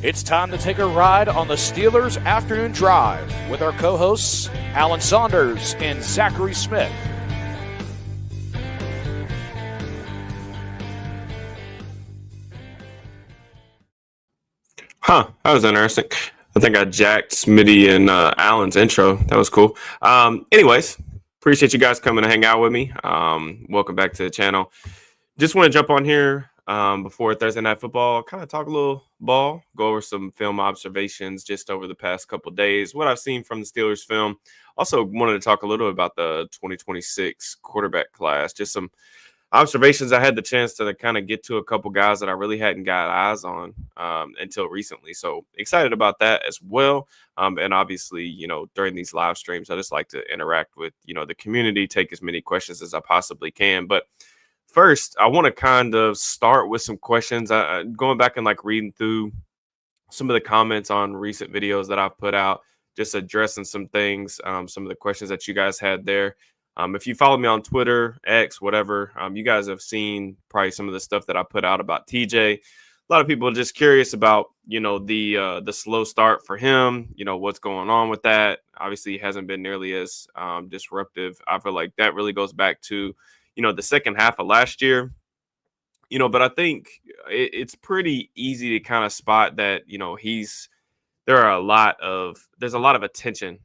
It's time to take a ride on the Steelers Afternoon Drive with our co-hosts Alan Saunders and Zachary Smith. That was interesting. I think I jacked Smitty and Alan's intro. That was cool. Anyways, appreciate you guys coming to hang out with me. Welcome back to the channel. Just want to jump on here before Thursday Night Football, kind of talk a little ball, go over some film observations just over the past couple of days, what I've seen from the Steelers film. Also wanted to talk a little about the 2026 quarterback class, just some observations. I had the chance to kind of get to a couple guys that I really hadn't got eyes on until recently. So excited about that as well. And obviously, during these live streams, I just like to interact with, the community, take as many questions as I possibly can. But first, I want to kind of start with some questions. Going back and reading through some of the comments on recent videos that I've put out, just addressing some things, some of the questions that you guys had there. If you follow me on Twitter, X, whatever, you guys have seen probably some of the stuff that I put out about TJ. A lot of people are just curious about, the slow start for him, what's going on with that. Obviously, he hasn't been nearly as disruptive. I feel like that really goes back to, the second half of last year. But I think it's pretty easy to kind of spot that, there's a lot of attention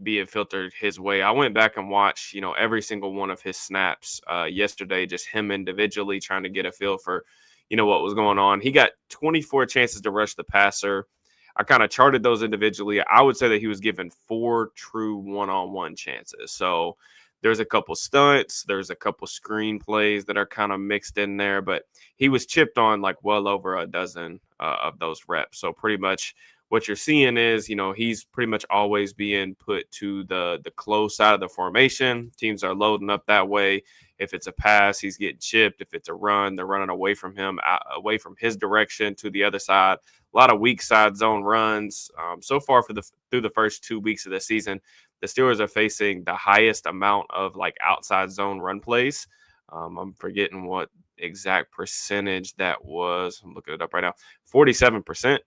being filtered his way. I went back and watched, every single one of his snaps yesterday, just him individually trying to get a feel for, what was going on. He got 24 chances to rush the passer. I kind of charted those individually. I would say that he was given 4 true one-on-one chances. So there's a couple stunts, there's a couple screen plays that are kind of mixed in there, but he was chipped on well over a dozen of those reps. So pretty much what you're seeing is, he's pretty much always being put to the close side of the formation. Teams are loading up that way. If it's a pass, he's getting chipped. If it's a run, they're running away from him, away from his direction to the other side. A lot of weak side zone runs. So far through the first 2 weeks of the season, the Steelers are facing the highest amount of outside zone run plays. I'm forgetting what exact percentage that was. I'm looking it up right now. 47%.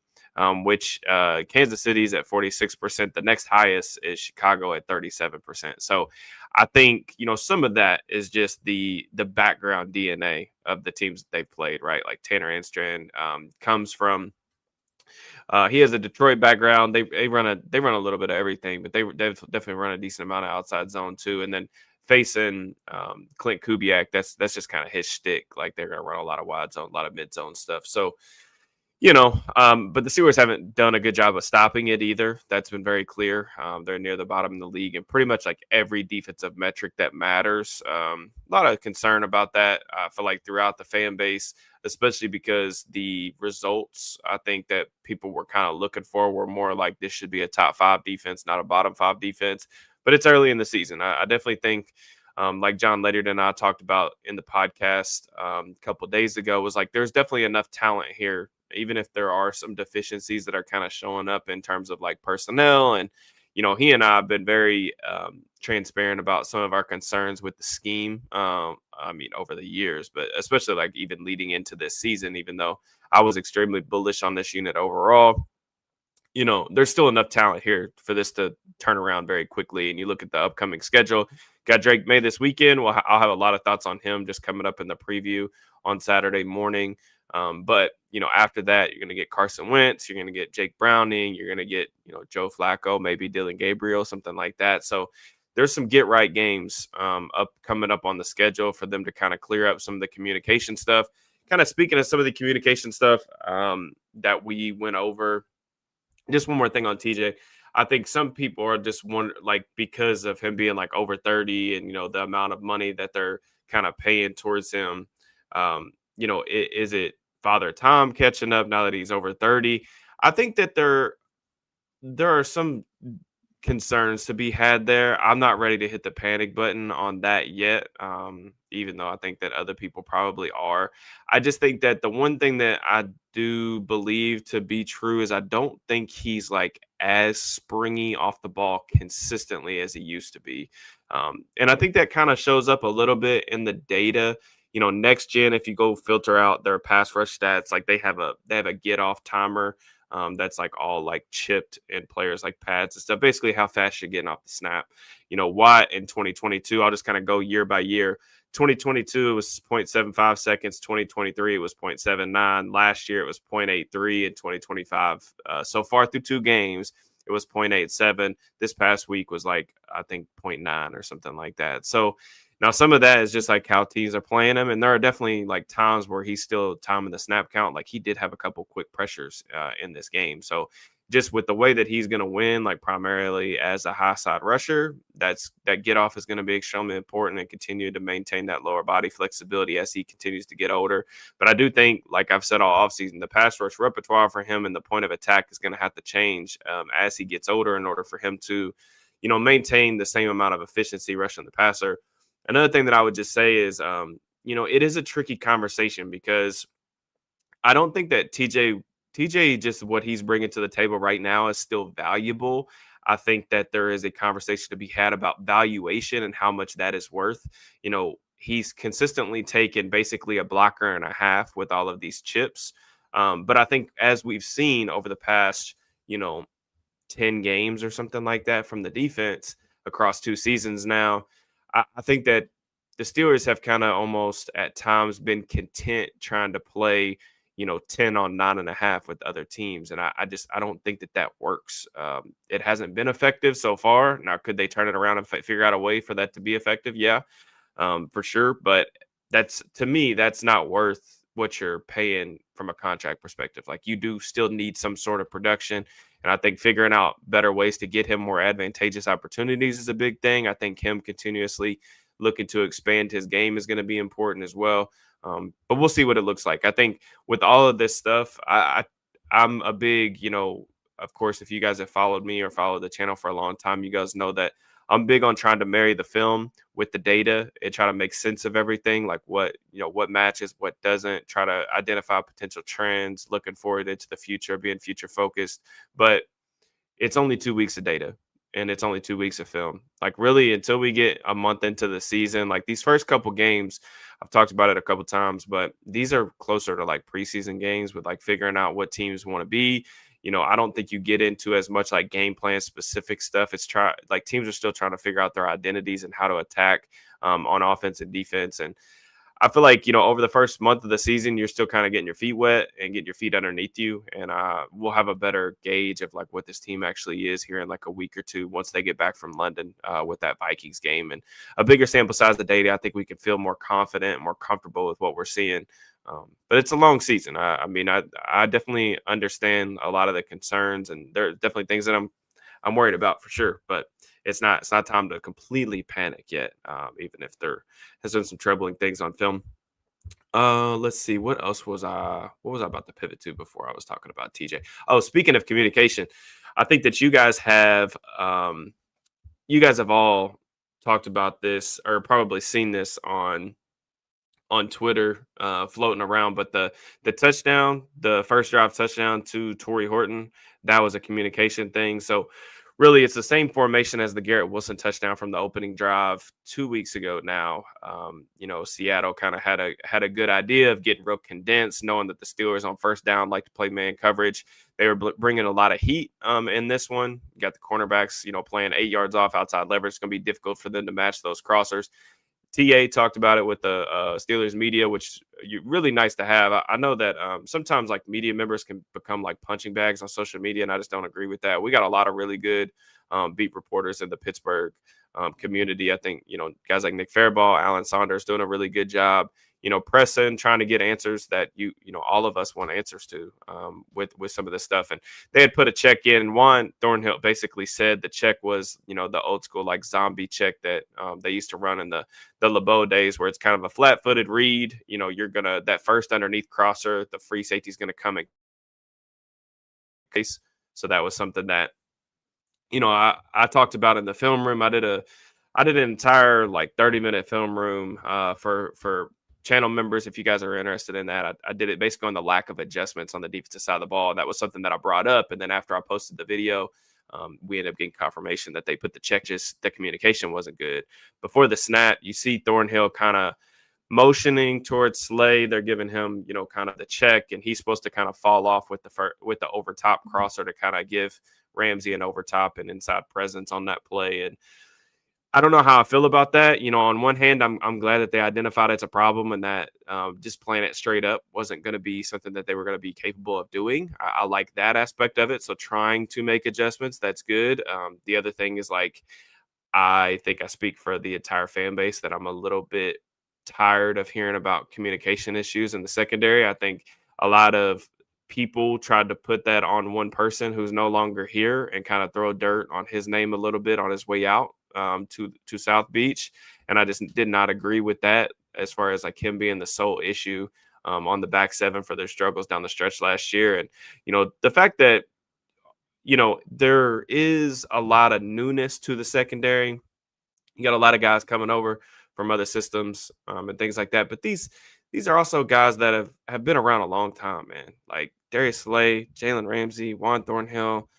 Which Kansas City's at 46%. The next highest is Chicago at 37%. So I think, some of that is just the background DNA of the teams that they've played, right? Like Tanner Enstrand comes from, he has a Detroit background. They run a little bit of everything, but they've definitely run a decent amount of outside zone too. And then facing Clint Kubiak, that's just kind of his shtick. They're going to run a lot of wide zone, a lot of mid zone stuff. So, but the Steelers haven't done a good job of stopping it either. That's been very clear. They're near the bottom of the league and pretty much every defensive metric that matters. A lot of concern about that. I feel like throughout the fan base, especially because the results I think that people were kind of looking for were more like this should be a top 5 defense, not a bottom 5 defense. But it's early in the season. I definitely think, like John Ledyard and I talked about in the podcast a couple of days ago, was there's definitely enough talent here, even if there are some deficiencies that are kind of showing up in terms of personnel. And, he and I have been very transparent about some of our concerns with the scheme. Over the years, but especially even leading into this season, even though I was extremely bullish on this unit overall, there's still enough talent here for this to turn around very quickly. And you look at the upcoming schedule, got Drake May this weekend. Well, I'll have a lot of thoughts on him just coming up in the preview on Saturday morning. But after that, you're going to get Carson Wentz, you're going to get Jake Browning, you're going to get, Joe Flacco, maybe Dylan Gabriel, something like that. So there's some get right games coming up on the schedule for them to kind of clear up some of the communication stuff. Kind of speaking of some of the communication stuff that we went over, just one more thing on TJ. I think some people are just because of him being over 30 and, the amount of money that they're kind of paying towards him. Is it Father Tom catching up now that he's over 30? I think that there are some concerns to be had there. I'm not ready to hit the panic button on that yet, even though I think that other people probably are. I just think that the one thing that I do believe to be true is I don't think he's as springy off the ball consistently as he used to be. And I think that kind of shows up a little bit in the data. next gen, if you go filter out their pass rush stats, like they have a get off timer. That's like all like chipped in players like pads and stuff. Basically, how fast you're getting off the snap. Watt in 2022. I'll just kind of go year by year. 2022 it was 0.75 seconds. 2023 it was 0.79. Last year it was 0.83. In 2025, so far through 2 games, it was 0.87. This past week was like I think 0.9 or something like that. So now some of that is just like how teams are playing him, and there are definitely like times where he's still timing the snap count. Like he did have a couple quick pressures in this game. So just with the way that he's going to win, like primarily as a high side rusher, that get off is going to be extremely important and continue to maintain that lower body flexibility as he continues to get older. But I do think, like I've said all offseason, the pass rush repertoire for him and the point of attack is going to have to change as he gets older in order for him to, maintain the same amount of efficiency rushing the passer. Another thing that I would just say is, it is a tricky conversation because I don't think that TJ just what he's bringing to the table right now is still valuable. I think that there is a conversation to be had about valuation and how much that is worth. He's consistently taken basically a blocker and a half with all of these chips. But I think as we've seen over the past, 10 games or something like that from the defense across 2 seasons now, I think that the Steelers have kind of almost at times been content trying to play 10 on 9.5 with other teams. And I don't think that works. It hasn't been effective so far. Now, could they turn it around and figure out a way for that to be effective? Yeah, for sure. But to me, that's not worth what you're paying from a contract perspective. Like you do still need some sort of production. And I think figuring out better ways to get him more advantageous opportunities is a big thing. I think him continuously looking to expand his game is going to be important as well. But we'll see what it looks like. I think with all of this stuff, I'm a big, of course, if you guys have followed me or followed the channel for a long time, you guys know that I'm big on trying to marry the film with the data and try to make sense of everything, like what matches, what doesn't, try to identify potential trends, looking forward into the future, being future focused. But it's only 2 weeks of data and it's only 2 weeks of film. Like really, until we get a month into the season, like these first couple games, I've talked about it a couple times, but these are closer to like preseason games with like figuring out what teams want to be. I don't think you get into as much like game plan specific stuff. Like teams are still trying to figure out their identities and how to attack on offense and defense. And I feel like, over the first month of the season, you're still kind of getting your feet wet and getting your feet underneath you. And we'll have a better gauge of like what this team actually is here in like a week or two once they get back from London with that Vikings game and a bigger sample size of data. I think we can feel more confident, more comfortable with what we're seeing. But it's a long season. I definitely understand a lot of the concerns, and there are definitely things that I'm worried about for sure. But it's not time to completely panic yet, even if there has been some troubling things on film. Let's see, what else was I about to pivot to before I was talking about TJ? Oh, speaking of communication, I think that you guys have all talked about this or probably seen this on Twitter floating around, but the touchdown, the first drive touchdown to Torrey Horton, that was a communication thing. So really, it's the same formation as the Garrett Wilson touchdown from the opening drive 2 weeks ago now. Seattle kind of had a good idea of getting real condensed, knowing that the Steelers on first down like to play man coverage. They were bringing a lot of heat in this one. You got the cornerbacks, playing 8 yards off outside leverage. It's going to be difficult for them to match those crossers. TA talked about it with the Steelers media, which really nice to have. I know that sometimes like media members can become like punching bags on social media, and I just don't agree with that. We got a lot of really good beat reporters in the Pittsburgh community. I think, guys like Nick Fairball, Alan Saunders doing a really good job, pressing, trying to get answers that all of us want answers to with some of this stuff. And they had put a check in. Juan Thornhill basically said the check was, the old school like zombie check that they used to run in the LeBeau days, where it's kind of a flat-footed read. You're gonna, that first underneath crosser, the free safety is gonna come in case. So that was something that I talked about in the film room. I did an entire like 30-minute film room for channel members. If you guys are interested in that, I did it basically on the lack of adjustments on the defensive side of the ball. And that was something that I brought up. And then after I posted the video, we ended up getting confirmation that they put the check, just the communication wasn't good. Before the snap, you see Thornhill kind of motioning towards Slay. They're giving him, kind of the check, and he's supposed to kind of fall off with the overtop crosser to kind of give Ramsey an overtop and inside presence on that play. And I don't know how I feel about that. On one hand, I'm glad that they identified it's a problem and that just playing it straight up wasn't going to be something that they were going to be capable of doing. I like that aspect of it. So trying to make adjustments, that's good. The other thing is, like, I think I speak for the entire fan base that I'm a little bit tired of hearing about communication issues in the secondary. I think a lot of people tried to put that on one person who's no longer here and kind of throw dirt on his name a little bit on his way out to South Beach, and I just did not agree with that as far as like him being the sole issue on the back seven for their struggles down the stretch last year. And the fact that there is a lot of newness to the secondary. You got a lot of guys coming over from other systems and things like that. But these are also guys that have been around a long time, man. Like Darius Slay, Jalen Ramsey, Juan Thornhill.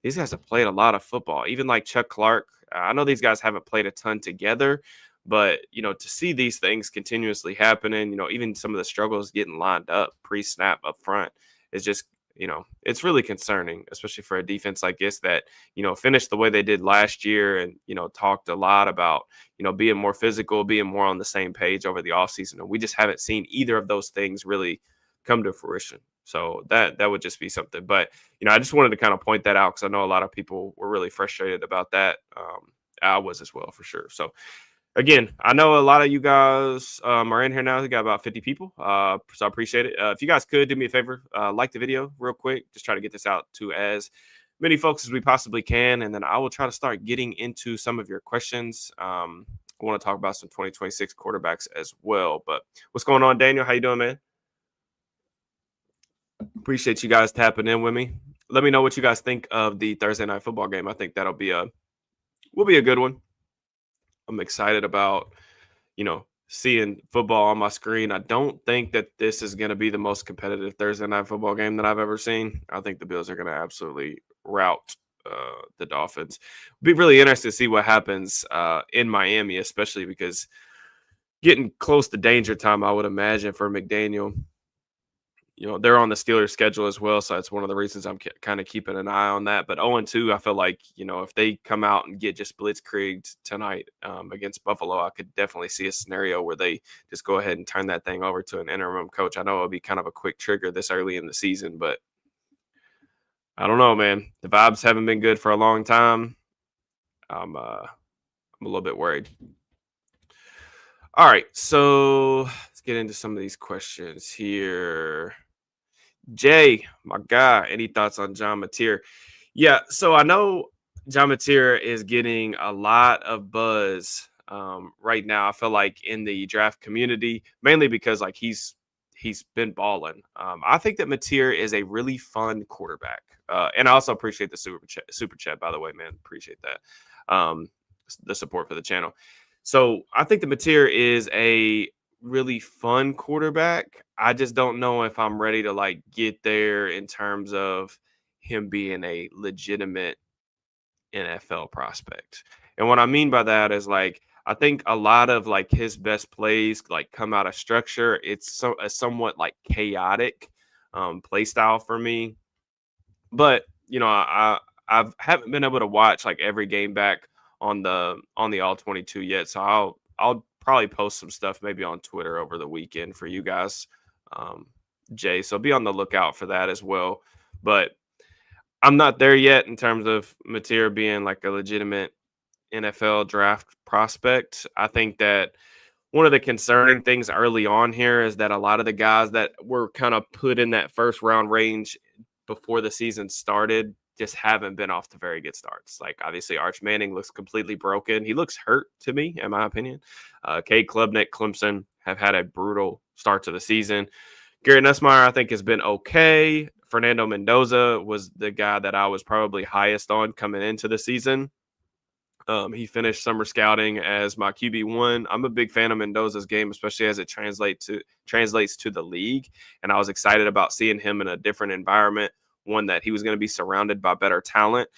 These guys have played a lot of football. Even like Chuck Clark. I know these guys haven't played a ton together, but to see these things continuously happening, even some of the struggles getting lined up pre-snap up front is just, it's really concerning, especially for a defense like this that, finished the way they did last year and, talked a lot about, being more physical, being more on the same page over the offseason. And we just haven't seen either of those things really come to fruition. So that would just be something. But, I just wanted to kind of point that out because I know a lot of people were really frustrated about that. I was as well, for sure. So, again, I know a lot of you guys are in here now. We got about 50 people, so I appreciate it. If you guys could do me a favor, like the video real quick. Just try to get this out to as many folks as we possibly can, and then I will try to start getting into some of your questions. I want to talk about some 2026 quarterbacks as well. But what's going on, Daniel? How you doing, man? Appreciate you guys tapping in with me. Let me know what you guys think of the Thursday night football game. I think will be a good one. I'm excited about, seeing football on my screen. I don't think that this is going to be the most competitive Thursday night football game that I've ever seen. I think the Bills are going to absolutely rout the Dolphins. Be really interested to see what happens in Miami, especially because getting close to danger time, I would imagine, for McDaniel. They're on the Steelers schedule as well, so that's one of the reasons I'm kind of keeping an eye on that. But 0-2, I feel like, if they come out and get just blitzkrieged tonight against Buffalo, I could definitely see a scenario where they just go ahead and turn that thing over to an interim coach. I know it'll be kind of a quick trigger this early in the season, but I don't know, man. The vibes haven't been good for a long time. I'm a little bit worried. All right, so let's get into some of these questions here. Jay, my guy, any thoughts on John Mateer? Yeah, so I know John Mateer is getting a lot of buzz right now. I feel like in the draft community, mainly because like he's been balling. I think that Mateer is a really fun quarterback, and I also appreciate the super chat, by the way, man. Appreciate that, the support for the channel. So I think that Mateer is a really fun quarterback. I just don't know if I'm ready to like get there in terms of him being a legitimate NFL prospect. And what I mean by that is like I think a lot of like his best plays like come out of structure. It's a somewhat like chaotic play style for me. But I haven't been able to watch like every game back on the all 22 yet. So I'll probably post some stuff maybe on Twitter over the weekend for you guys, Jay. So be on the lookout for that as well. But I'm not there yet in terms of Mateer being like a legitimate NFL draft prospect. I think that one of the concerning things early on here is that a lot of the guys that were kind of put in that first round range before the season started just haven't been off to very good starts. Like obviously Arch Manning looks completely broken. He looks hurt to me, in my opinion. Cade Klubnik, Clemson have had a brutal start to the season. Garrett Nussmeier, I think, has been okay. Fernando Mendoza was the guy that I was probably highest on coming into the season. He finished summer scouting as my QB1. I'm a big fan of Mendoza's game, especially as it translates to the league. And I was excited about seeing him in a different environment, one that he was going to be surrounded by better talent.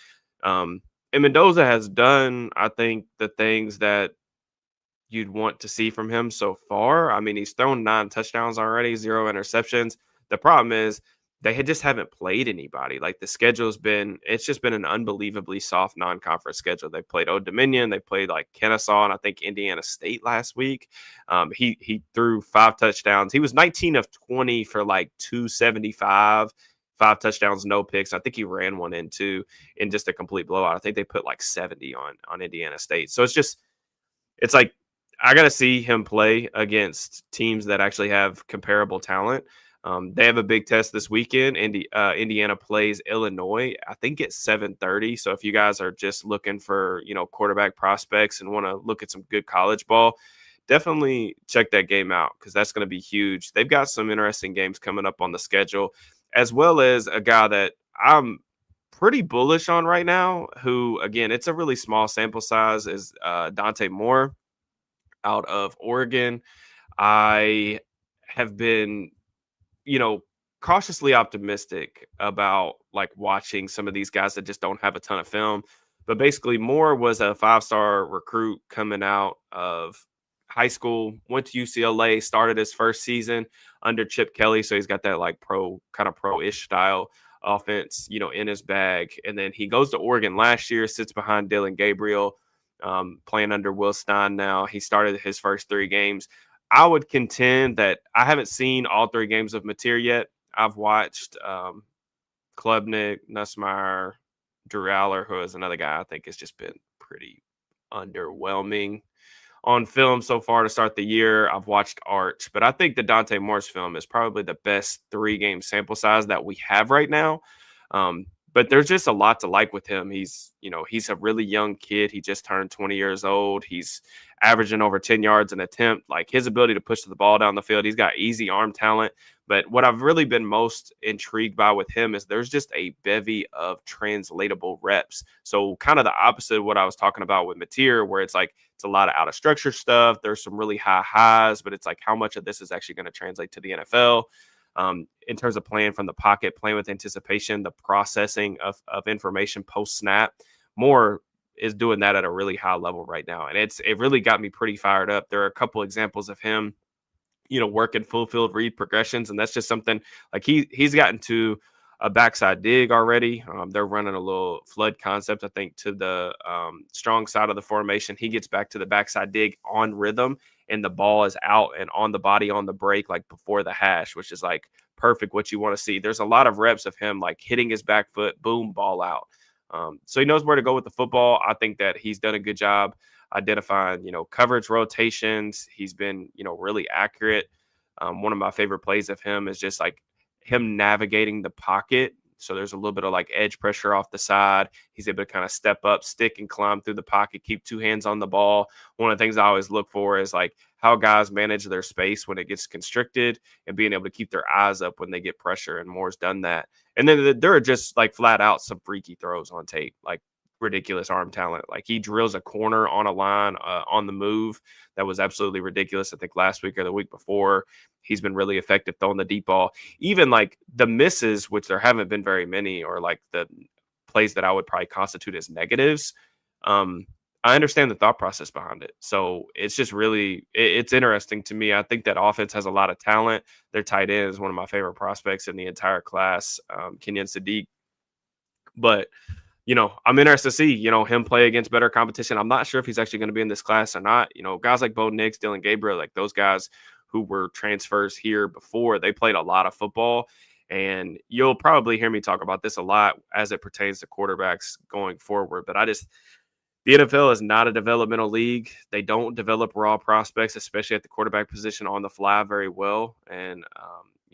And Mendoza has done, I think, the things that, you'd want to see from him so far. I mean, he's thrown 9 touchdowns already, 0 interceptions. The problem is just haven't played anybody. Like the schedule's been, it's just been an unbelievably soft non-conference schedule. They played Old Dominion, they played like Kennesaw, and I think Indiana State last week. He threw 5 touchdowns. He was 19 of 20 for like 275, 5 touchdowns, no picks. I think he ran one in too in just a complete blowout. I think they put like 70 on Indiana State. So it's like I got to see him play against teams that actually have comparable talent. They have a big test this weekend. Indiana plays Illinois, I think it's 7:30. So if you guys are just looking for, quarterback prospects and want to look at some good college ball, definitely check that game out because that's going to be huge. They've got some interesting games coming up on the schedule, as well as a guy that I'm pretty bullish on right now, who, again, it's a really small sample size, is Dante Moore out of Oregon. I have been, cautiously optimistic about like watching some of these guys that just don't have a ton of film. But basically, Moore was a 5-star recruit coming out of high school, went to UCLA, started his first season under Chip Kelly. So he's got that like pro-ish style offense, in his bag. And then he goes to Oregon last year, sits behind Dylan Gabriel, playing under Will Stein now. He started his first 3 games. I would contend that I haven't seen all 3 games of Mateer yet. I've watched Klubnik, Nussmeier, Drew Aller, who is another guy I think has just been pretty underwhelming on film so far to start the year. I've watched Arch, but I think the Dante Morris film is probably the best 3-game sample size that we have right now. But there's just a lot to like with him. He's a really young kid. He just turned 20 years old. He's averaging over 10 yards an attempt. Like his ability to push the ball down the field, he's got easy arm talent. But what I've really been most intrigued by with him is there's just a bevy of translatable reps. So kind of the opposite of what I was talking about with Mateer, where it's like it's a lot of out of structure stuff. There's some really high highs, but it's like how much of this is actually going to translate to the NFL? In terms of playing from the pocket, playing with anticipation, the processing of information post snap. Moore is doing that at a really high level right now. And it really got me pretty fired up. There are a couple examples of him, working full field read progressions. And that's just something like he's gotten to a backside dig already. They're running a little flood concept, I think, to the strong side of the formation. He gets back to the backside dig on rhythm, and the ball is out and on the body on the break, like before the hash, which is like perfect what you want to see. There's a lot of reps of him like hitting his back foot, boom, ball out. So he knows where to go with the football. I think that he's done a good job identifying, coverage rotations. He's been, really accurate. One of my favorite plays of him is just like him navigating the pocket. So there's a little bit of like edge pressure off the side. He's able to kind of step up, stick and climb through the pocket, keep 2 hands on the ball. One of the things I always look for is like how guys manage their space when it gets constricted and being able to keep their eyes up when they get pressure. And Moore's done that. And then there are just like flat out some freaky throws on tape, like ridiculous arm talent. Like he drills a corner on a line on the move. That was absolutely ridiculous. I think last week or the week before, he's been really effective throwing the deep ball. Even like the misses, which there haven't been very many, or like the plays that I would probably constitute as negatives. I understand the thought process behind it. So it's just really, it's interesting to me. I think that offense has a lot of talent. Their tight end is one of my favorite prospects in the entire class, Kenyon Sadiq. But I'm interested to see, him play against better competition. I'm not sure if he's actually going to be in this class or not. Guys like Bo Nix, Dylan Gabriel, like those guys who were transfers here before, they played a lot of football. And you'll probably hear me talk about this a lot as it pertains to quarterbacks going forward. But the NFL is not a developmental league. They don't develop raw prospects, especially at the quarterback position, on the fly very well. And,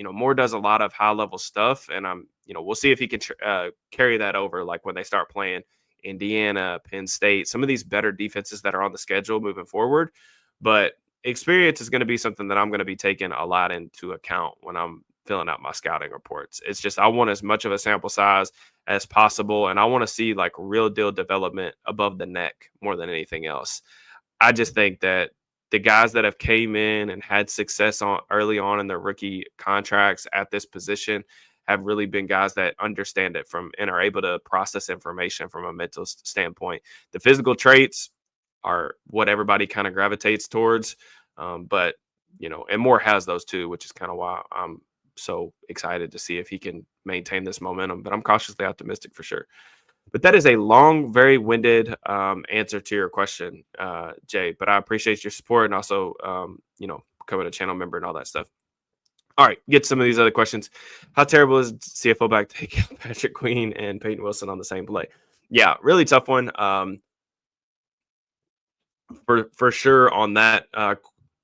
Moore does a lot of high-level stuff. And we'll see if he can carry that over, like when they start playing Indiana, Penn State, some of these better defenses that are on the schedule moving forward. But experience is going to be something that I'm going to be taking a lot into account when I'm filling out my scouting reports. It's just I want as much of a sample size as possible, and I want to see like real deal development above the neck more than anything else. I just think that the guys that have came in and had success early on in their rookie contracts at this position have really been guys that understand it and are able to process information from a mental standpoint. The physical traits, are what everybody kind of gravitates towards. But and Moore has those too, which is kind of why I'm so excited to see if he can maintain this momentum. But I'm cautiously optimistic for sure. But that is a long, very winded answer to your question, Jay. But I appreciate your support and also, becoming a channel member and all that stuff. All right, get some of these other questions. How terrible is CFO back take Patrick Queen and Peyton Wilson on the same play? Yeah, really tough one. For sure on that.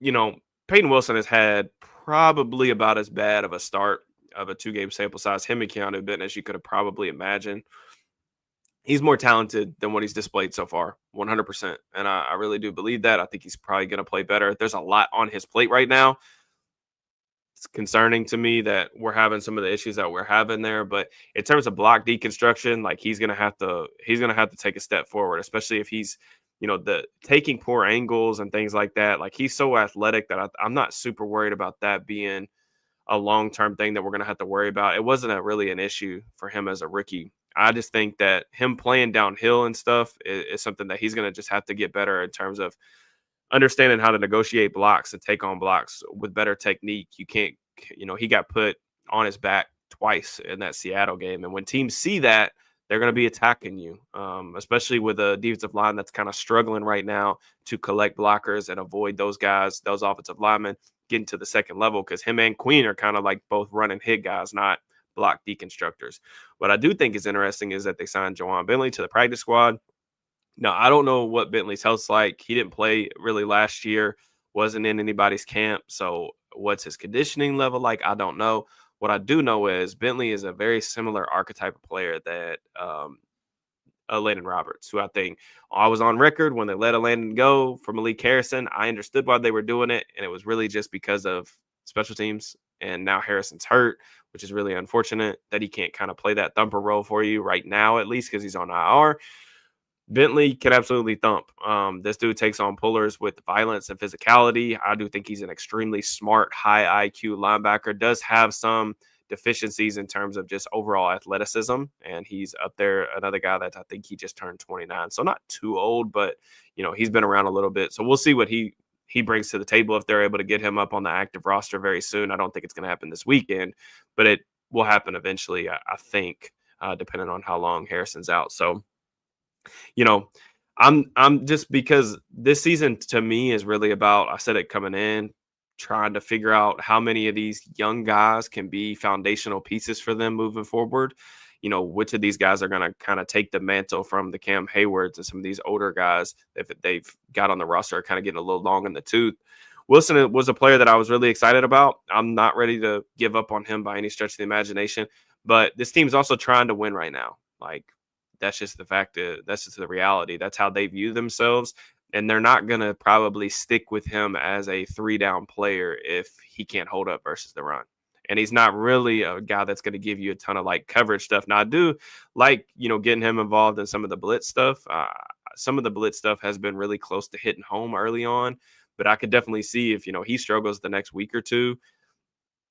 Peyton Wilson has had probably about as bad of a start of a 2-game sample size. Him and Keanu Benton, as you could have probably imagined. He's more talented than what he's displayed so far, 100%. And I really do believe that. I think he's probably going to play better. There's a lot on his plate right now. It's concerning to me that we're having some of the issues that we're having there. But in terms of block deconstruction, like he's gonna have to take a step forward, especially if he's, the taking poor angles and things like that. Like he's so athletic that I'm not super worried about that being a long-term thing that we're going to have to worry about. It wasn't really an issue for him as a rookie. I just think that him playing downhill and stuff is something that he's going to just have to get better in terms of understanding how to negotiate blocks and take on blocks with better technique. You can't, he got put on his back twice in that Seattle game. And when teams see that, they're going to be attacking you, especially with a defensive line that's kind of struggling right now to collect blockers and avoid those guys, those offensive linemen getting to the second level, because him and Queen are kind of like both run and hit guys, not block deconstructors. What I do think is interesting is that they signed Jawan Bentley to the practice squad. Now, I don't know what Bentley's health's like. He didn't play really last year, wasn't in anybody's camp. So what's his conditioning level like? I don't know. What I do know is Bentley is a very similar archetype of player that Landon Roberts, who I was on record when they let Landon go for Malik Harrison. I understood why they were doing it, and it was really just because of special teams. And now Harrison's hurt, which is really unfortunate that he can't kind of play that thumper role for you right now, at least because he's on IR. Bentley can absolutely thump. This dude takes on pullers with violence and physicality. I do think he's an extremely smart, high IQ linebacker. Does have some deficiencies in terms of just overall athleticism, and he's up there. Another guy that I think he just turned 29, so not too old, but he's been around a little bit. So we'll see what he brings to the table if they're able to get him up on the active roster very soon. I don't think it's going to happen this weekend, but it will happen eventually. I think, depending on how long Harrison's out. So. I'm just, because this season to me is really about, I said it coming in, trying to figure out how many of these young guys can be foundational pieces for them moving forward. Which of these guys are going to kind of take the mantle from the Cam Haywards and some of these older guys that they've got on the roster are kind of getting a little long in the tooth. Wilson was a player that I was really excited about. I'm not ready to give up on him by any stretch of the imagination, but this team's also trying to win right now. Like, that's just the fact. That's just the reality. That's how they view themselves. And they're not going to probably stick with him as a 3-down player if he can't hold up versus the run. And he's not really a guy that's going to give you a ton of like coverage stuff. Now, I do like, getting him involved in some of the blitz stuff. Some of the blitz stuff has been really close to hitting home early on, but I could definitely see if, he struggles the next week or two,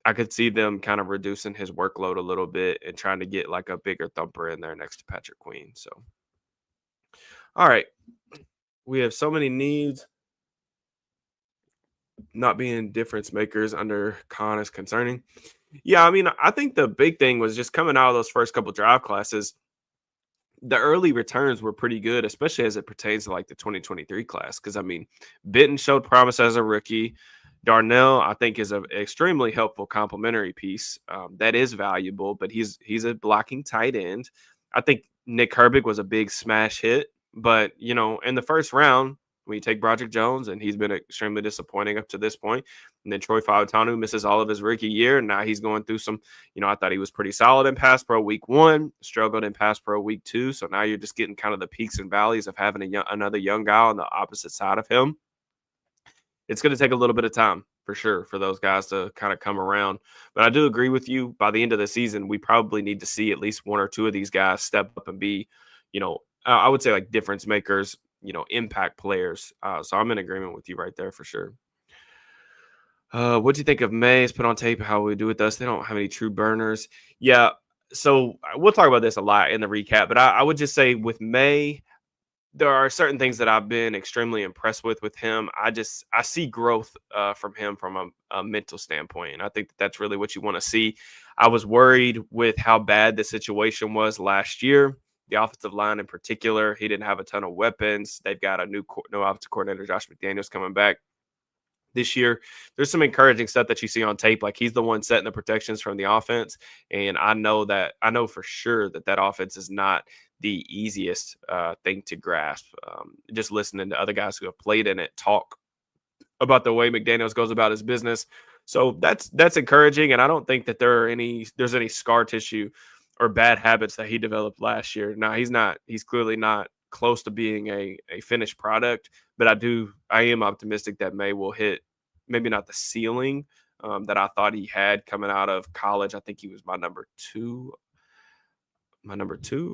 I could see them kind of reducing his workload a little bit and trying to get like a bigger thumper in there next to Patrick Queen. So, all right. We have so many needs. Not being difference makers under Khan is concerning. Yeah, I mean, I think the big thing was just coming out of those first couple draft classes. The early returns were pretty good, especially as it pertains to like the 2023 class. Because, I mean, Benton showed promise as a rookie. Darnell, I think, is an extremely helpful complementary piece that is valuable, but he's a blocking tight end. I think Nick Herbig was a big smash hit, but, in the first round, when you take Broderick Jones, and he's been extremely disappointing up to this point, and then Troy Fautanu misses all of his rookie year, and now he's going through some, I thought he was pretty solid in pass pro week 1, struggled in pass pro week 2, so now you're just getting kind of the peaks and valleys of having another young guy on the opposite side of him. It's going to take a little bit of time for sure for those guys to kind of come around. But I do agree with you. By the end of the season, we probably need to see at least one or two of these guys step up and be, I would say like difference makers, impact players. So I'm in agreement with you right there for sure. What do you think of Mays? Put on tape how we do with us. They don't have any true burners. Yeah. So we'll talk about this a lot in the recap, but I would just say with May, there are certain things that I've been extremely impressed with him. I see growth from him from a mental standpoint, and I think that that's really what you want to see. I was worried with how bad the situation was last year. The offensive line in particular, he didn't have a ton of weapons. They've got a new offensive coordinator, Josh McDaniels, coming back this year. There's some encouraging stuff that you see on tape. Like, he's the one setting the protections from the offense. And I know for sure that offense is not the easiest thing to grasp. Just listening to other guys who have played in it talk about the way McDaniels goes about his business. So that's encouraging. And I don't think that there's any scar tissue or bad habits that he developed last year. Now, he's clearly not close to being a finished product, but I am optimistic that May will hit maybe not the ceiling that I thought he had coming out of college. I think he was my number two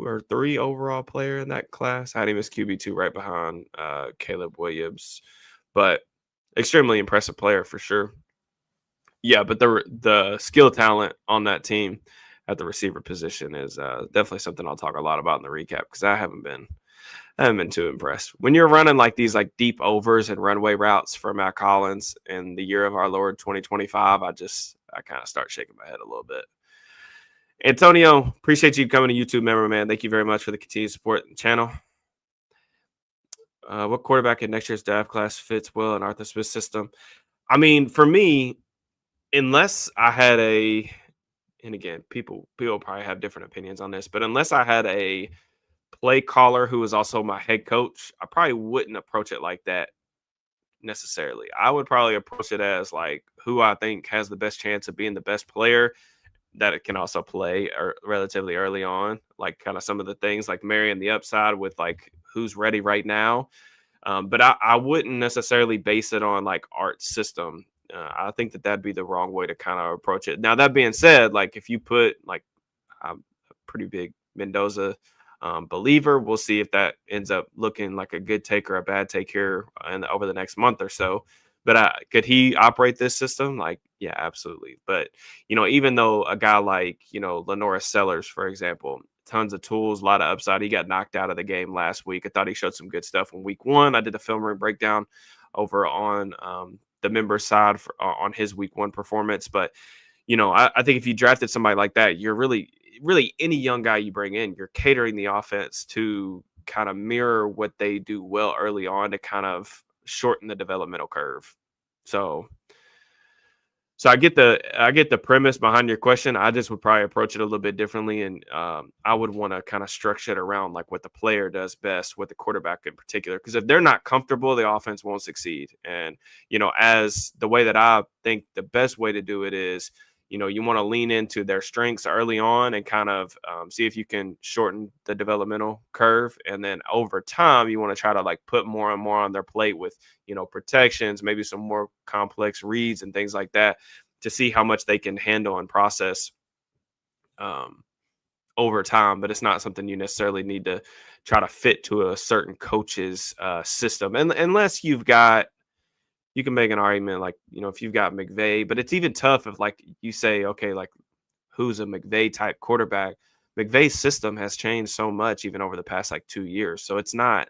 or three overall player in that class. I had him as QB2 right behind Caleb Williams, but extremely impressive player for sure. Yeah, but the skill talent on that team at the receiver position is definitely something I'll talk a lot about in the recap, because I haven't been too impressed. When you're running like these like deep overs and runway routes for Matt Collins in the year of our Lord 2025, I kind of start shaking my head a little bit. Antonio, appreciate you coming to YouTube, member, man. Thank you very much for the continued support in the channel. What quarterback in next year's draft class fits well in Arthur Smith's system? I mean, for me, unless I had and again, people probably have different opinions on this, but unless I had a play caller who was also my head coach, I probably wouldn't approach it like that necessarily. I would probably approach it as like who I think has the best chance of being the best player that it can also play relatively early on, like kind of some of the things like marrying the upside with like who's ready right now. But I wouldn't necessarily base it on like Art's system. I think that'd be the wrong way to kind of approach it. Now, that being said, like if you put like I'm a pretty big Mendoza believer, we'll see if that ends up looking like a good take or a bad take here over the next month or so. But could he operate this system? Like, yeah, absolutely. But, even though a guy like, Lenora Sellers, for example, tons of tools, a lot of upside. He got knocked out of the game last week. I thought he showed some good stuff in week one. I did a film room breakdown over on the member side on his week one performance. But, I think if you drafted somebody like that, you're really any young guy you bring in, you're catering the offense to kind of mirror what they do well early on to kind of shorten the developmental curve. So I get the premise behind your question. I just would probably approach it a little bit differently, and I would want to kind of structure it around like what the player does best, with the quarterback in particular. Because if they're not comfortable, the offense won't succeed. And as the way that I think the best way to do it is, you want to lean into their strengths early on and kind of see if you can shorten the developmental curve. And then over time, you want to try to like put more and more on their plate with, protections, maybe some more complex reads and things like that, to see how much they can handle and process over time. But it's not something you necessarily need to try to fit to a certain coach's system. And unless you can make an argument like, if you've got McVay, but it's even tough if like you say, okay, like who's a McVay type quarterback? McVay's system has changed so much even over the past like 2 years. So it's not,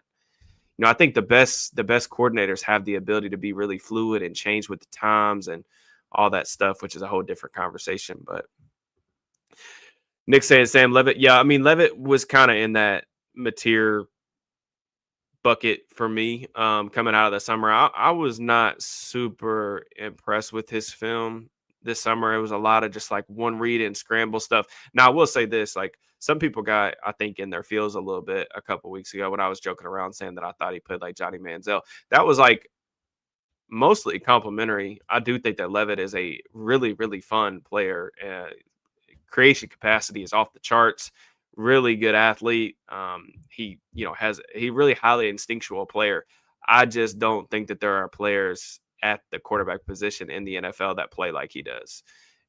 I think the best coordinators have the ability to be really fluid and change with the times and all that stuff, which is a whole different conversation. But Nick saying Sam Levitt. Yeah, I mean, Levitt was kind of in that Mateer bucket for me coming out of the summer. I was not super impressed with his film this summer. It was a lot of just like one read and scramble stuff. Now, I will say this, like some people got, I think, in their feels a little bit a couple weeks ago when I was joking around saying that I thought he played like Johnny Manziel. That was like mostly complimentary. I do think that Levitt is a really, really fun player. Creation capacity is off the charts. Really good athlete. He really highly instinctual player. I just don't think that there are players at the quarterback position in the NFL that play like he does.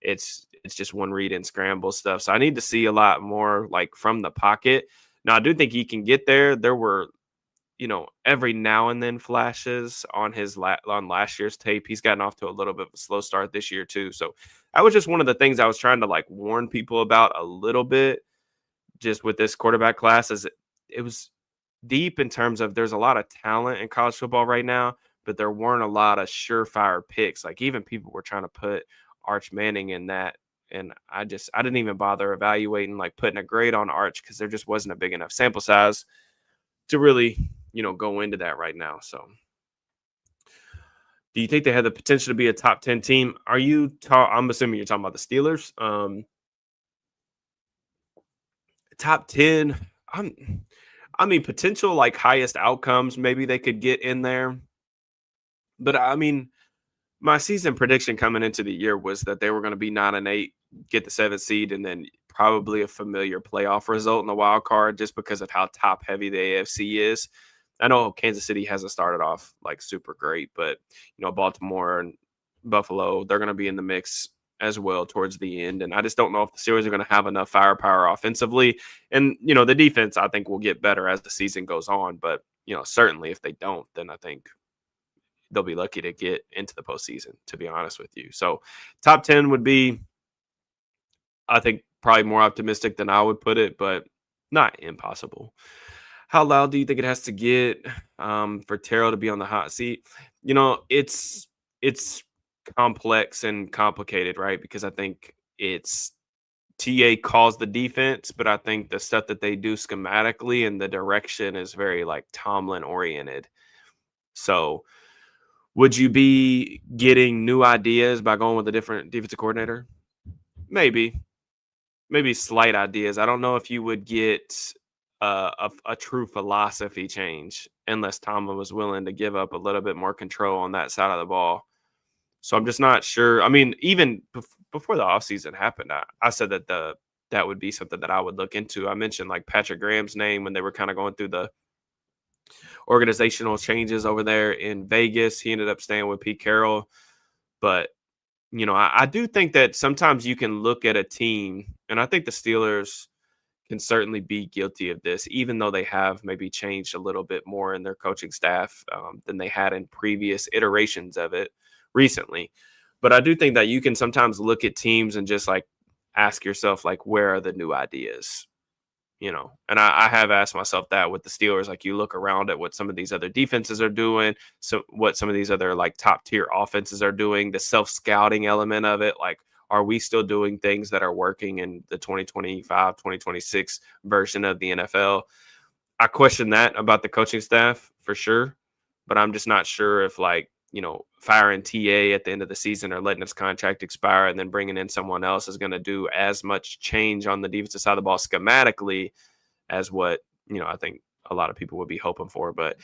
It's just one read and scramble stuff. So I need to see a lot more like from the pocket. Now I do think he can get there. There were, every now and then flashes on on last year's tape. He's gotten off to a little bit of a slow start this year too. So that was just one of the things I was trying to like warn people about a little bit, just with this quarterback class, is it was deep in terms of there's a lot of talent in college football right now, but there weren't a lot of surefire picks. Like even people were trying to put Arch Manning in that. And I didn't even bother evaluating, like putting a grade on Arch because there just wasn't a big enough sample size to really, go into that right now. So do you think they have the potential to be a top 10 team? I'm assuming you're talking about the Steelers. Top 10. I mean, potential like highest outcomes, maybe they could get in there. But I mean, my season prediction coming into the year was that they were going to be 9-8, get the 7th seed, and then probably a familiar playoff result in the wild card just because of how top heavy the AFC is. I know Kansas City hasn't started off like super great, but Baltimore and Buffalo, they're going to be in the mix as well towards the end. And I just don't know if the Steelers are going to have enough firepower offensively. And, the defense, I think, will get better as the season goes on. But, certainly if they don't, then I think they'll be lucky to get into the postseason, to be honest with you. So top 10 would be, I think, probably more optimistic than I would put it, but not impossible. How loud do you think it has to get for Terrell to be on the hot seat? It's complex and complicated, right? Because I think it's TA calls the defense, but I think the stuff that they do schematically and the direction is very like Tomlin oriented. So would you be getting new ideas by going with a different defensive coordinator? Maybe slight ideas. I don't know if you would get a true philosophy change unless Tomlin was willing to give up a little bit more control on that side of the ball. So I'm just not sure. I mean, even before the offseason happened, I said that would be something that I would look into. I mentioned like Patrick Graham's name when they were kind of going through the organizational changes over there in Vegas. He ended up staying with Pete Carroll. But, I do think that sometimes you can look at a team, and I think the Steelers can certainly be guilty of this, even though they have maybe changed a little bit more in their coaching staff than they had in previous iterations of it recently. But I do think that you can sometimes look at teams and just like ask yourself, like, where are the new ideas? And I have asked myself that with the Steelers. Like, you look around at what some of these other defenses are doing, so what some of these other like top tier offenses are doing, the self scouting element of it. Like, are we still doing things that are working in the 2025, 2026 version of the NFL? I question that about the coaching staff for sure, but I'm just not sure if like, firing TA at the end of the season or letting his contract expire and then bringing in someone else is going to do as much change on the defensive side of the ball schematically as what, I think a lot of people would be hoping for. But,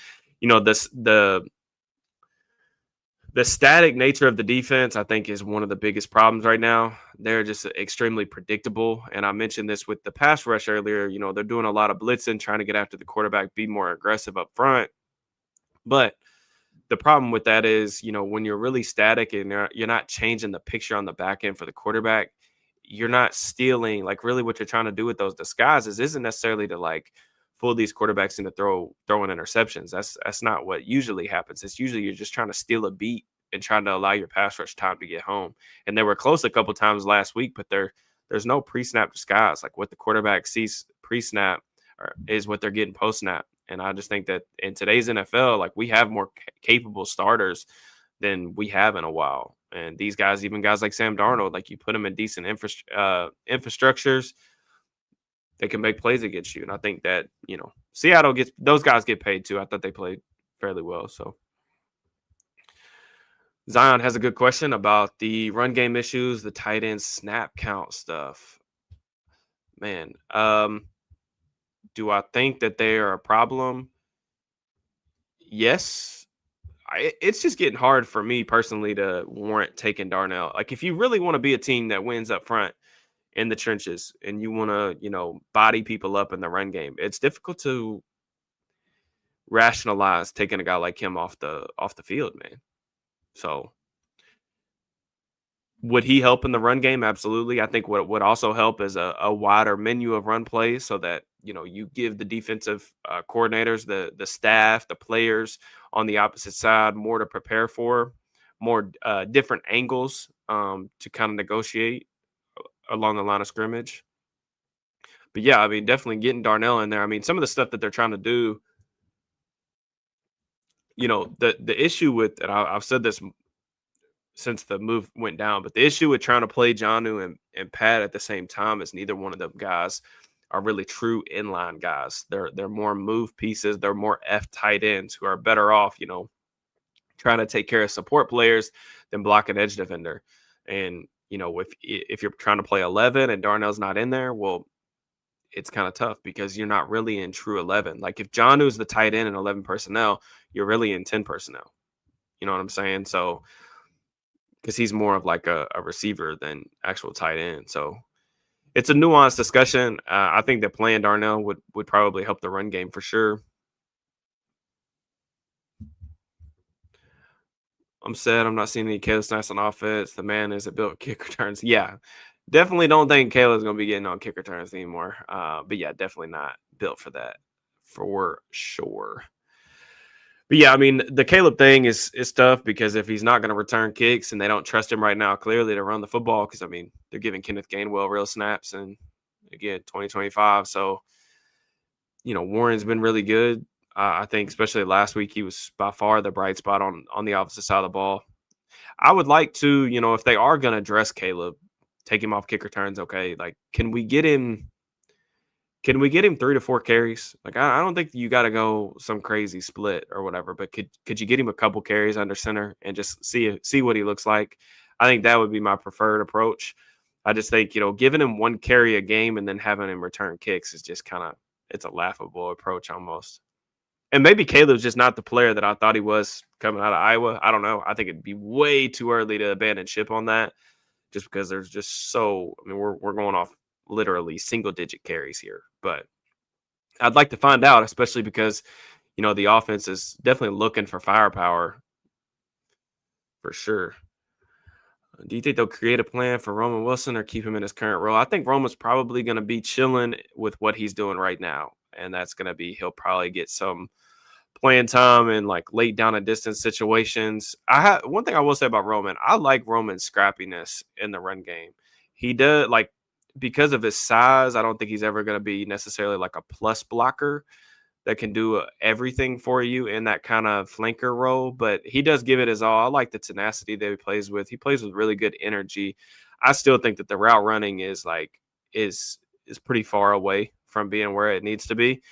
the static nature of the defense, I think, is one of the biggest problems right now. They're just extremely predictable. And I mentioned this with the pass rush earlier. They're doing a lot of blitzing, trying to get after the quarterback, be more aggressive up front. But the problem with that is, when you're really static and you're not changing the picture on the back end for the quarterback, you're not stealing. Like, really what you're trying to do with those disguises isn't necessarily to like fool these quarterbacks into throwing interceptions. That's not what usually happens. It's usually you're just trying to steal a beat and trying to allow your pass rush time to get home. And they were close a couple times last week, but there's no pre-snap disguise. Like, what the quarterback sees pre-snap is what they're getting post-snap. And I just think that in today's NFL, like, we have more capable starters than we have in a while. And these guys, even guys like Sam Darnold, like, you put them in decent infrastructures, they can make plays against you. And I think that, Seattle those guys get paid too. I thought they played fairly well. So Zion has a good question about the run game issues, the tight end snap count stuff. Man, do I think that they are a problem? Yes. It's just getting hard for me personally to warrant taking Darnell. Like, if you really want to be a team that wins up front in the trenches and you want to, body people up in the run game, it's difficult to rationalize taking a guy like him off the field, man. So would he help in the run game? Absolutely. I think what would also help is a wider menu of run plays so that, you give the defensive coordinators, the staff, the players on the opposite side more to prepare for, more different angles to kind of negotiate along the line of scrimmage. But yeah, I mean, definitely getting Darnell in there. I mean, some of the stuff that they're trying to do the issue with, and I've said this since the move went down, but the issue with trying to play Jonnu and Pat at the same time is neither one of them guys are really true inline guys. They're more move pieces. They're more F tight ends who are better off, trying to take care of support players than block an edge defender. And if you're trying to play 11 and Darnell's not in there, well, it's kind of tough because you're not really in true 11. Like if Jonnu's the tight end in 11 personnel, you're really in 10 personnel. You know what I'm saying? So because he's more of like a receiver than actual tight end. So it's a nuanced discussion. I think that playing Darnell would probably help the run game for sure. I'm sad I'm not seeing any Caleb Snipes on offense. The man is a built kick returns. Yeah, definitely don't think Caleb's going to be getting on kick returns anymore. But yeah, definitely not built for that for sure. But yeah, I mean, the Caleb thing is tough because if he's not going to return kicks and they don't trust him right now, clearly to run the football, because I mean, they're giving Kenneth Gainwell real snaps and again, 2025. So, Warren's been really good. I think especially last week, he was by far the bright spot on the opposite side of the ball. I would like to, if they are going to dress Caleb, take him off kick returns. Okay. Like, can we get him 3 to 4 carries? Like, I don't think you got to go some crazy split or whatever, but could you get him a couple carries under center and just see what he looks like? I think that would be my preferred approach. I just think, giving him 1 carry a game and then having him return kicks is just it's a laughable approach almost. And maybe Caleb's just not the player that I thought he was coming out of Iowa. I don't know. I think it'd be way too early to abandon ship on that just because there's just we're going off literally single-digit carries here. But I'd like to find out, especially because, the offense is definitely looking for firepower for sure. Do you think they'll create a plan for Roman Wilson or keep him in his current role? I think Roman's probably going to be chilling with what he's doing right now. And that's going to be, he'll probably get some playing time in like late down and distance situations. One thing I will say about Roman, I like Roman's scrappiness in the run game. He does, like, because of his size, I don't think he's ever going to be necessarily like a plus blocker that can do everything for you in that kind of flanker role, but he does give it his all. I like the tenacity that he plays with. He plays with really good energy. I still think that the route running is pretty far away from being where it needs to be.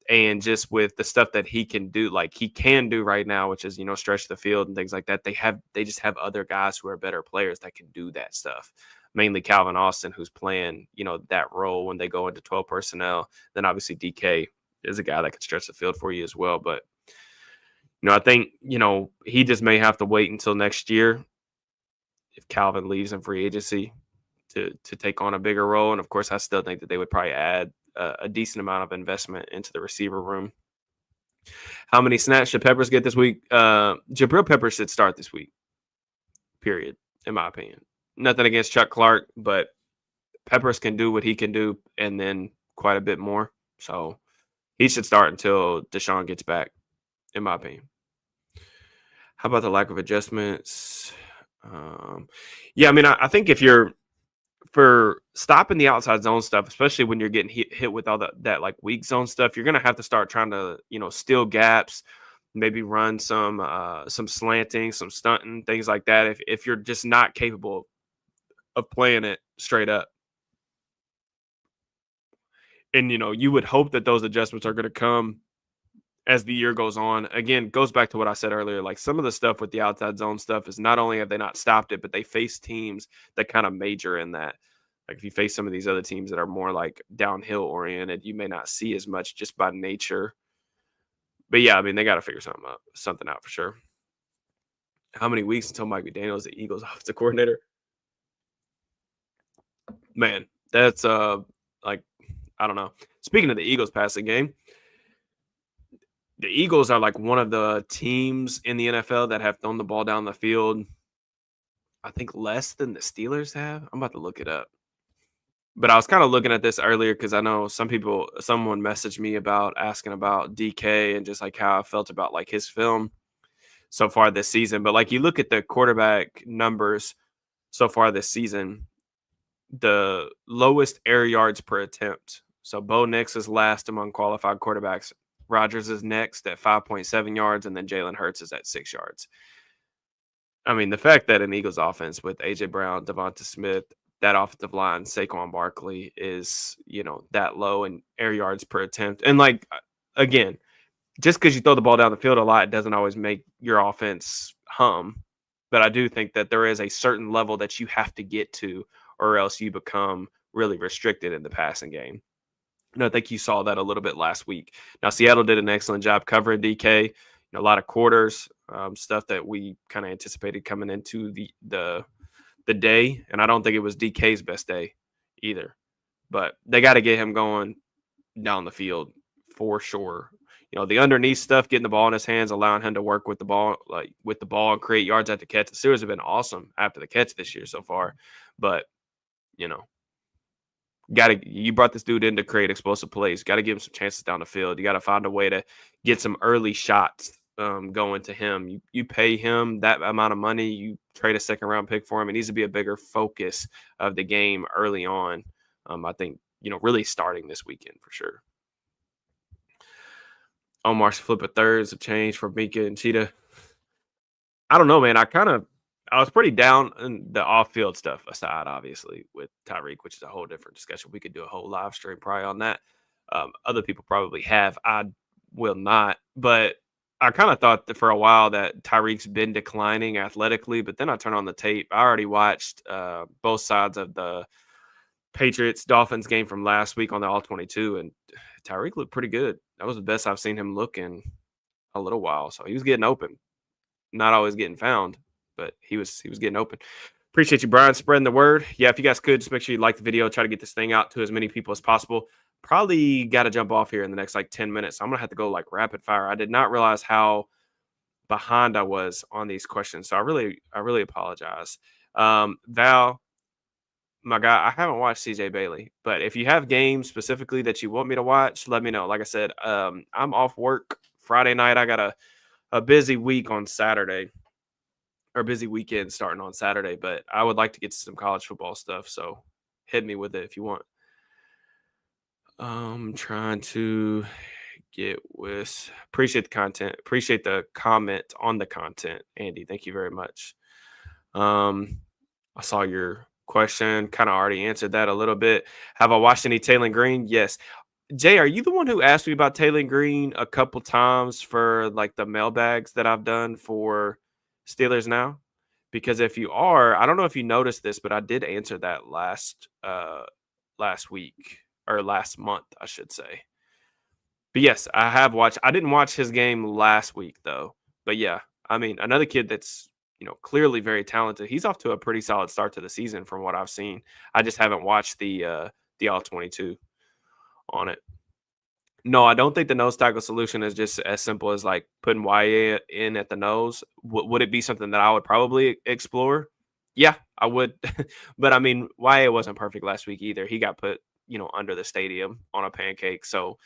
And just with the stuff that he can do, like he can do right now, which is, stretch the field and things like that. They just have other guys who are better players that can do that stuff. Mainly Calvin Austin, who's playing, that role when they go into 12 personnel. Then obviously DK is a guy that can stretch the field for you as well. But, I think, he just may have to wait until next year if Calvin leaves in free agency to take on a bigger role. And of course, I still think that they would probably add a decent amount of investment into the receiver room. How many snaps should Peppers get this week? Jabril Peppers should start this week, period, in my opinion. Nothing against Chuck Clark, but Peppers can do what he can do and then quite a bit more. So he should start until Deshaun gets back, in my opinion. How about the lack of adjustments? Yeah, I mean, I think if you're for stopping the outside zone stuff, especially when you're getting hit with all that like weak zone stuff, you're going to have to start trying to, steal gaps, maybe run some slanting, some stunting, things like that. If you're just not capable of playing it straight up. And, you would hope that those adjustments are going to come as the year goes on. Again, goes back to what I said earlier. Like some of the stuff with the outside zone stuff is not only have they not stopped it, but they face teams that kind of major in that. Like if you face some of these other teams that are more like downhill oriented, you may not see as much just by nature. But yeah, I mean, they got to figure something out for sure. How many weeks until Mike McDaniel is the Eagles offensive coordinator? Man, that's I don't know. Speaking of the Eagles passing game, the Eagles are like one of the teams in the NFL that have thrown the ball down the field, I think less than the Steelers have. I'm about to look it up. But I was kind of looking at this earlier because I know someone messaged me asking about DK and just like how I felt about like his film so far this season. But like you look at the quarterback numbers so far this season, the lowest air yards per attempt. So Bo Nix is last among qualified quarterbacks Rodgers is next at 5.7 yards, and then Jalen Hurts is at 6 yards. I mean, the fact that an Eagles offense with A.J. Brown, Devonta Smith, that offensive line, Saquon Barkley is, that low in air yards per attempt. And, again, just because you throw the ball down the field a lot doesn't always make your offense hum. But I do think that there is a certain level that you have to get to, or else you become really restricted in the passing game. And I think you saw that a little bit last week. Now, Seattle did an excellent job covering DK. A lot of quarters, stuff that we kind of anticipated coming into the day. And I don't think it was DK's best day either. But they got to get him going down the field for sure. The underneath stuff, getting the ball in his hands, allowing him to work with the ball, and create yards at the catch. The Steelers have been awesome after the catch this year so far. But, you brought this dude in to create explosive plays. Got to give him some chances down the field. You got to find a way to get some early shots going to him. You pay him that amount of money. You trade a second round pick for him. It needs to be a bigger focus of the game early on. I think, really starting this weekend for sure. Omar should flip a thirds of change for Mika and Cheetah. I don't know, man. I was pretty down in the off-field stuff aside, obviously, with Tyreek, which is a whole different discussion. We could do a whole live stream probably on that. Other people probably have. I will not. But I kind of thought that for a while that Tyreek's been declining athletically, but then I turned on the tape. I already watched both sides of the Patriots-Dolphins game from last week on the All-22, and Tyreek looked pretty good. That was the best I've seen him look in a little while. So he was getting open. Not always getting found, but he was getting open. Appreciate you, Brian, spreading the word. Yeah, if you guys could, just make sure you like the video. Try to get this thing out to as many people as possible. Probably got to jump off here in the next 10 minutes. So I'm going to have to go rapid fire. I did not realize how behind I was on these questions. So I really apologize. Val, my guy, I haven't watched CJ Bailey, but if you have games specifically that you want me to watch, let me know. Like I said, I'm off work Friday night. I got a busy week on Saturday, or busy weekend starting on Saturday, but I would like to get to some college football stuff. So hit me with it if you want. Trying to get with, appreciate the content, appreciate the comment on the content. Andy, thank you very much. I saw your question, kind of already answered that a little bit. Have I watched any Taylor Green? Yes. Jay, are you the one who asked me about Taylor Green a couple times for the mailbags that I've done for Steelers Now? Because if you are, I don't know if you noticed this, but I did answer that last week, or last month, I should say. But yes, I have watched. I didn't watch his game last week though. But yeah, I mean, another kid that's clearly very talented. He's off to a pretty solid start to the season from what I've seen. I just haven't watched the All-22 on it. No, I don't think the nose tackle solution is just as simple as putting YA in at the nose. Would it be something that I would probably explore? Yeah, I would. But I mean, YA wasn't perfect last week either. He got put, under the stadium on a pancake. So,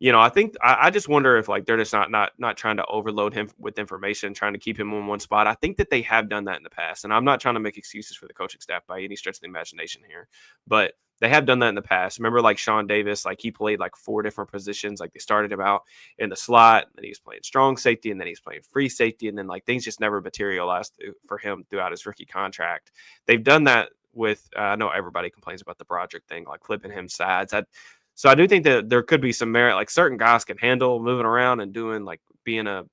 I think I just wonder if they're just not trying to overload him with information, trying to keep him in one spot. I think that they have done that in the past, and I'm not trying to make excuses for the coaching staff by any stretch of the imagination here, but they have done that in the past. Remember, Sean Davis, he played 4 different positions. They started him out in the slot, and he was playing strong safety, and then he's playing free safety, and then things just never materialized for him throughout his rookie contract. They've done that with. I know everybody complains about the Broderick thing, flipping him sides. So I do think that there could be some merit. Certain guys can handle moving around and doing being a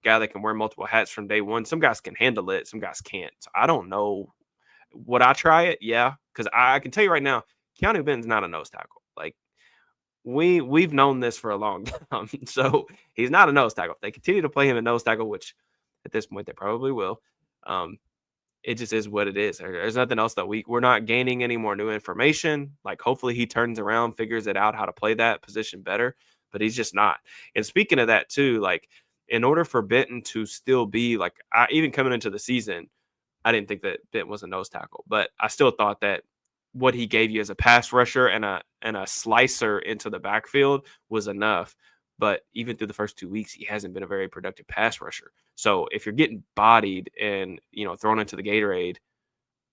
guy that can wear multiple hats from day one. Some guys can handle it, some guys can't. So I don't know. Would I try it? Yeah, because I can tell you right now, Keanu Benton's not a nose tackle. We've known this for a long time. So he's not a nose tackle. If they continue to play him a nose tackle, which at this point they probably will. It just is what it is. There's nothing else that we're not gaining any more new information. Hopefully he turns around, figures it out how to play that position better, but he's just not. And speaking of that too, in order for Benton to still be even coming into the season, I didn't think that Benton was a nose tackle, but I still thought that what he gave you as a pass rusher and a slicer into the backfield was enough. But even through the first 2 weeks, he hasn't been a very productive pass rusher. So if you're getting bodied and, thrown into the Gatorade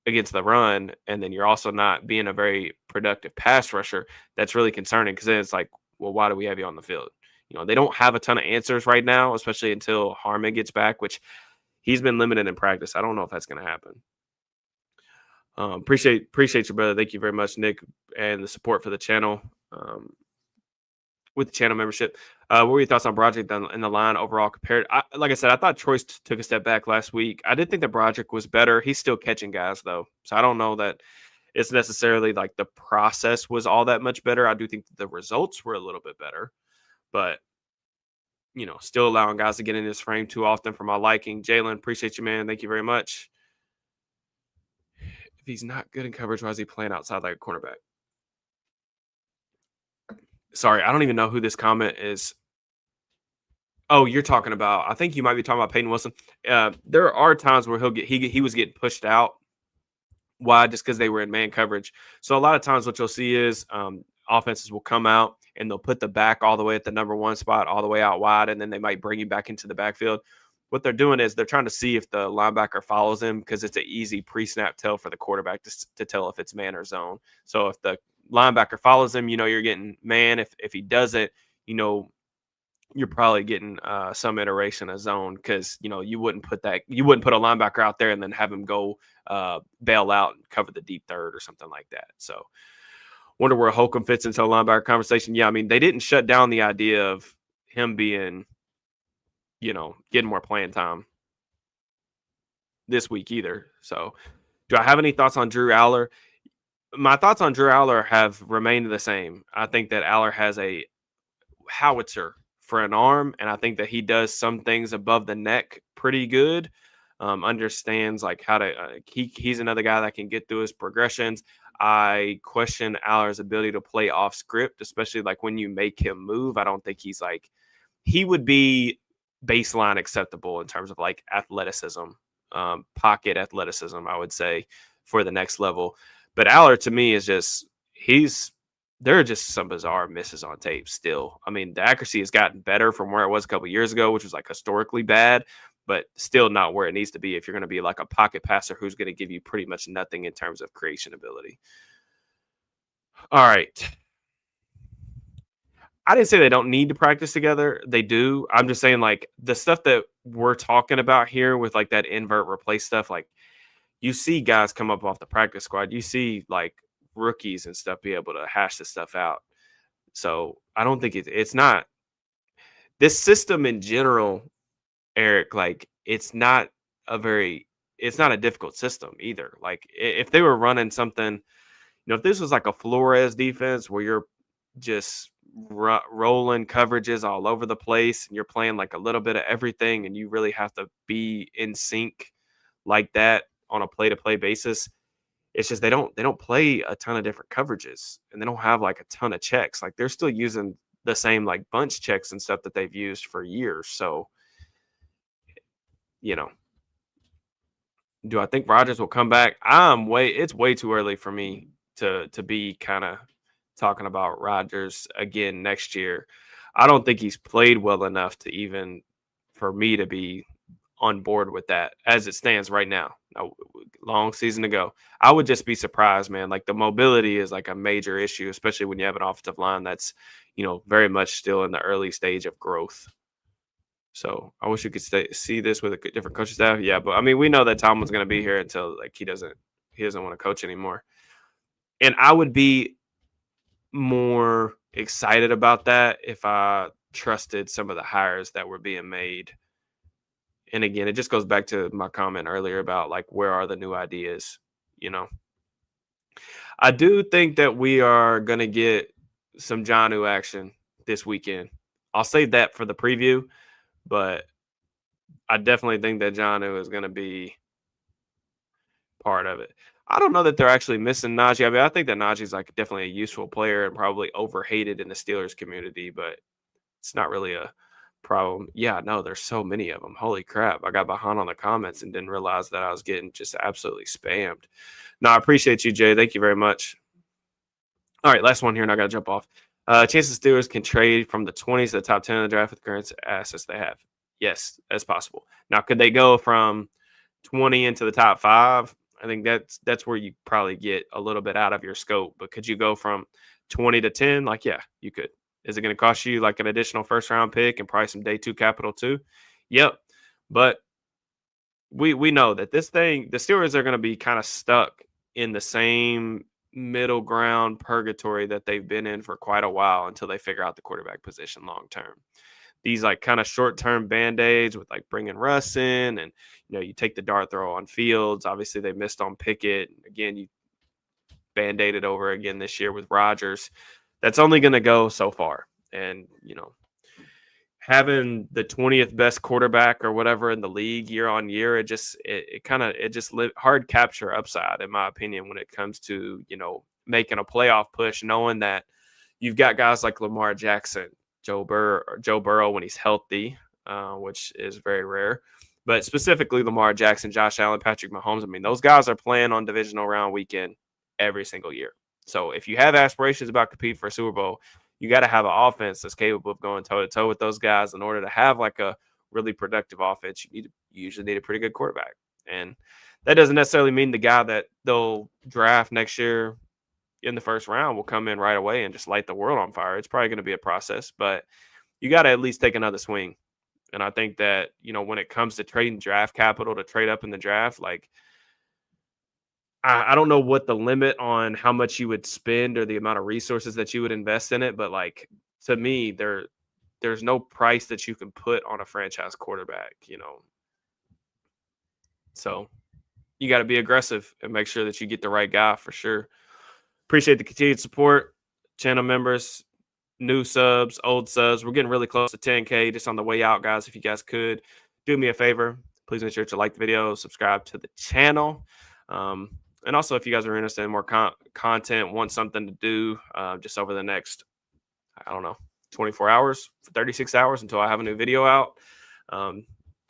against the run, and then you're also not being a very productive pass rusher, that's really concerning, because then it's well, why do we have you on the field? They don't have a ton of answers right now, especially until Harmon gets back, which he's been limited in practice. I don't know if that's going to happen. Appreciate you, brother. Thank you very much, Nick, and the support for the channel. With the channel membership. What were your thoughts on Broderick in the line overall compared? Like I said, I thought Troy took a step back last week. I did think that Broderick was better. He's still catching guys, though. So I don't know that it's necessarily like the process was all that much better. I do think the results were a little bit better. But, still allowing guys to get in his frame too often for my liking. Jalen, appreciate you, man. Thank you very much. If he's not good in coverage, why is he playing outside like a cornerback? Sorry, I don't even know who this comment is. Oh, you're talking about. I think you might be talking about Peyton Wilson. There are times where he was getting pushed out wide just because they were in man coverage. So a lot of times, what you'll see is offenses will come out and they'll put the back all the way at the number one spot, all the way out wide, and then they might bring you back into the backfield. What they're doing is they're trying to see if the linebacker follows him because it's an easy pre-snap tell for the quarterback to tell if it's man or zone. So if the linebacker follows him, you're getting man. If he doesn't, you're probably getting some iteration of zone because you wouldn't put a linebacker out there and then have him go bail out and cover the deep third or something like that. So wonder where Holcomb fits into a linebacker conversation. Yeah, I mean they didn't shut down the idea of him being getting more playing time this week either. So do I have any thoughts on Drew Aller? My thoughts on Drew Aller have remained the same. I think that Aller has a howitzer for an arm, and I think that he does some things above the neck pretty good. Understands like how to he's another guy that can get through his progressions. I question Aller's ability to play off script, especially like when you make him move. I don't think he would be baseline acceptable in terms of like athleticism, pocket athleticism, I would say, for the next level. But Aller to me is just there are just some bizarre misses on tape still. I mean, the accuracy has gotten better from where it was a couple years ago, which was like historically bad, but still not where it needs to be if you're going to be like a pocket passer who's going to give you pretty much nothing in terms of creation ability. All right. I didn't say they don't need to practice together. They do. I'm just saying like the stuff that we're talking about here with like that invert replace stuff, like you see guys come up off the practice squad. You see like rookies and stuff be able to hash this stuff out. So I don't think it's not this system in general, Eric, like it's not a difficult system either. Like if they were running something, if this was like a Flores defense where you're just rolling coverages all over the place and you're playing like a little bit of everything and you really have to be in sync like that on a play-to-play basis. It's just they don't play a ton of different coverages and they don't have like a ton of checks. Like they're still using the same like bunch checks and stuff that they've used for years. So, do I think Rodgers will come back? It's way too early for me to be kind of talking about Rodgers again next year. I don't think he's played well enough to even for me to be on board with that as it stands right now. A long season to go. I would just be surprised, man. Like the mobility is like a major issue, especially when you have an offensive line that's, very much still in the early stage of growth. So I wish you could see this with a different coaching staff. Yeah, but I mean, we know that Tomlin's going to be here until like he doesn't want to coach anymore. And I would be more excited about that if I trusted some of the hires that were being made. And again, it just goes back to my comment earlier about like where are the new ideas, I do think that we are going to get some Jonnu action this weekend. I'll save that for the preview, but I definitely think that Jonnu is going to be part of it. I don't know that they're actually missing Najee. I mean, I think that Najee's like definitely a useful player and probably overhated in the Steelers community, but it's not really a problem. Yeah, no, there's so many of them. Holy crap. I got behind on the comments and didn't realize that I was getting just absolutely spammed. No, I appreciate you, Jay. Thank you very much. All right, last one here, and I got to jump off. Chances Steelers can trade from the 20s to the top 10 of the draft with the current assets they have. Yes, that's possible. Now, could they go from 20 into the top 5? I think that's where you probably get a little bit out of your scope. But could you go from 20 to 10? Like, yeah, you could. Is it going to cost you like an additional first round pick and probably some day 2 capital too? Yep. But we know that the Steelers are going to be kind of stuck in the same middle ground purgatory that they've been in for quite a while until they figure out the quarterback position long term. These like kind of short term band-aids with like bringing Russ in, and you take the dart throw on Fields. Obviously they missed on Pickett. Again, you band-aided over again this year with Rodgers. That's only going to go so far. And having the 20th best quarterback or whatever in the league year on year, it just hard capture upside, in my opinion, when it comes to, making a playoff push, knowing that you've got guys like Lamar Jackson, Joe Burrow when he's healthy, which is very rare, but specifically Lamar Jackson, Josh Allen, Patrick Mahomes. I mean, those guys are playing on divisional round weekend every single year. So if you have aspirations about competing for a Super Bowl, you got to have an offense that's capable of going toe to toe with those guys. In order to have like a really productive offense, you usually need a pretty good quarterback. And that doesn't necessarily mean the guy that they'll draft next year in the first round will come in right away and just light the world on fire. It's probably going to be a process, but you got to at least take another swing. And I think that, when it comes to trading draft capital to trade up in the draft, like, I don't know what the limit on how much you would spend or the amount of resources that you would invest in it, but like, to me, there's no price that you can put on a franchise quarterback, So you got to be aggressive and make sure that you get the right guy for sure. Appreciate the continued support, channel members, new subs, old subs. We're getting really close to 10K just on the way out, guys. If you guys could do me a favor, please make sure to like the video, subscribe to the channel. And also, if you guys are interested in more content, want something to do just over the next, 24 hours, 36 hours until I have a new video out,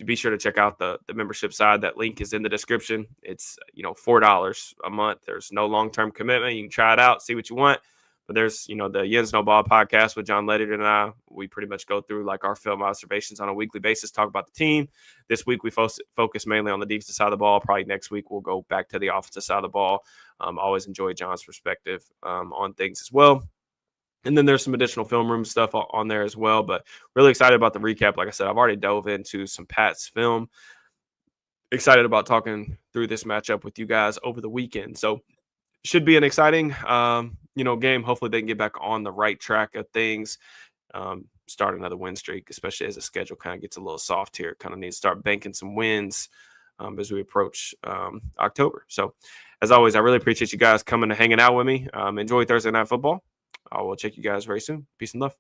be sure to check out the membership side. That link is in the description. It's, $4 a month. There's no long-term commitment. You can try it out, see what you want. But there's, the Yen Snowball podcast with John Ledger and I. We pretty much go through like our film observations on a weekly basis, talk about the team. This week we focus mainly on the defensive side of the ball. Probably next week we'll go back to the offensive side of the ball. Always enjoy John's perspective on things as well. And then there's some additional film room stuff on there as well. But really excited about the recap. Like I said, I've already dove into some Pat's film. Excited about talking through this matchup with you guys over the weekend. So should be an exciting, game. Hopefully they can get back on the right track of things. Start another win streak, especially as the schedule kind of gets a little soft here. Kind of need to start banking some wins as we approach October. So as always, I really appreciate you guys coming and hanging out with me. Enjoy Thursday Night Football. I will check you guys very soon. Peace and love.